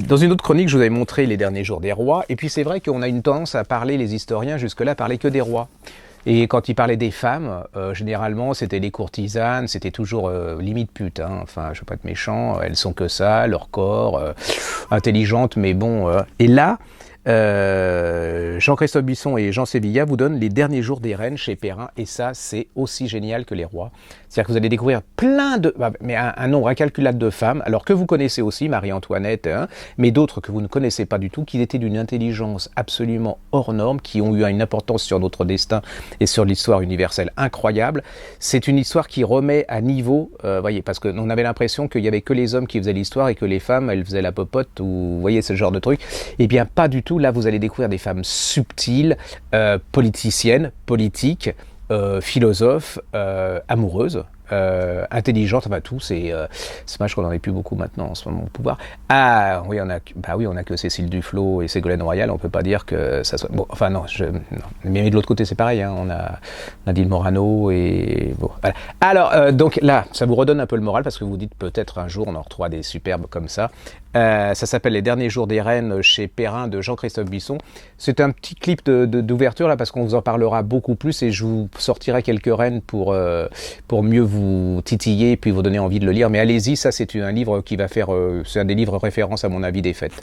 Dans une autre chronique, je vous avais montré les derniers jours des rois, et puis c'est vrai qu'on a une tendance à parler, les historiens jusque-là parlaient que des rois. Et quand ils parlaient des femmes, généralement c'était des courtisanes, c'était toujours limite pute, hein. Enfin je veux pas être méchant, elles sont que ça, leur corps, intelligentes, mais bon. Et là, Jean-Christophe Buisson et Jean Sévilla vous donnent les derniers jours des reines chez Perrin, et ça c'est aussi génial que les rois. C'est-à-dire que vous allez découvrir plein de, mais un nombre incalculable de femmes, alors que vous connaissez aussi, Marie-Antoinette, hein, mais d'autres que vous ne connaissez pas du tout, qui étaient d'une intelligence absolument hors norme, qui ont eu une importance sur notre destin et sur l'histoire universelle incroyable. C'est une histoire qui remet à niveau, voyez, parce qu'on avait l'impression qu'il n'y avait que les hommes qui faisaient l'histoire et que les femmes, elles faisaient la popote, ou vous voyez, ce genre de truc. Eh bien, pas du tout. Là, vous allez découvrir des femmes subtiles, politiciennes, politiques, philosophes, amoureuses, intelligentes, enfin tout, c'est dommage qu'on n'en ait plus beaucoup maintenant en ce moment au pouvoir. Ah oui, on a que Cécile Duflot et Ségolène Royal, on peut pas dire que ça soit... Bon, enfin non, non. Mais de l'autre côté c'est pareil, hein, on a Nadine Morano et... Bon, voilà. Alors, donc là, ça vous redonne un peu le moral parce que vous dites peut-être un jour on en retrouvera des superbes comme ça. Ça s'appelle Les Derniers Jours des Reines chez Perrin de Jean-Christophe Buisson. C'est un petit clip d'ouverture là parce qu'on vous en parlera beaucoup plus et je vous sortirai quelques reines pour mieux vous titiller et puis vous donner envie de le lire. Mais allez-y, ça c'est un livre qui va faire, c'est un des livres références à mon avis des fêtes.